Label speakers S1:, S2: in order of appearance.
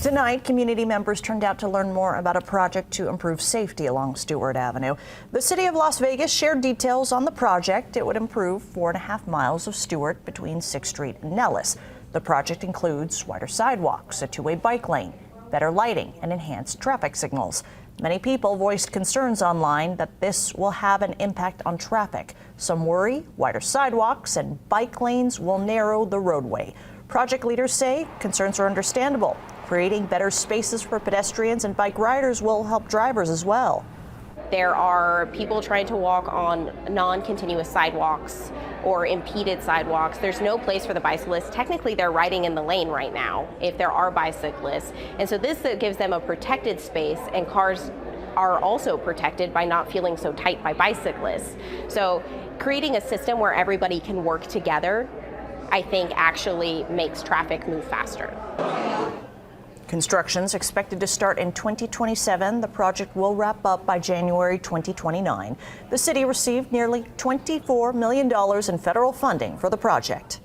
S1: Tonight, community members turned out to learn more about a project to improve safety along Stewart Avenue. The city of Las Vegas shared details on the project. It would improve 4.5 miles of Stewart between 6th Street and Nellis. The project includes wider sidewalks, a two-way bike lane, better lighting, and enhanced traffic signals. Many people voiced concerns online that this will have an impact on traffic. Some worry wider sidewalks and bike lanes will narrow the roadway. Project leaders say concerns are understandable. Creating better spaces for pedestrians and bike riders will help drivers as well.
S2: There are people trying to walk on non-continuous sidewalks or impeded sidewalks. There's no place for the bicyclists. Technically, they're riding in the lane right now if there are bicyclists. And so this gives them a protected space, and cars are also protected by not feeling so tight by bicyclists. So creating a system where everybody can work together, I think actually makes traffic move faster.
S1: Construction's expected to start in 2027. The project will wrap up by January 2029. The city received nearly $24 million in federal funding for the project.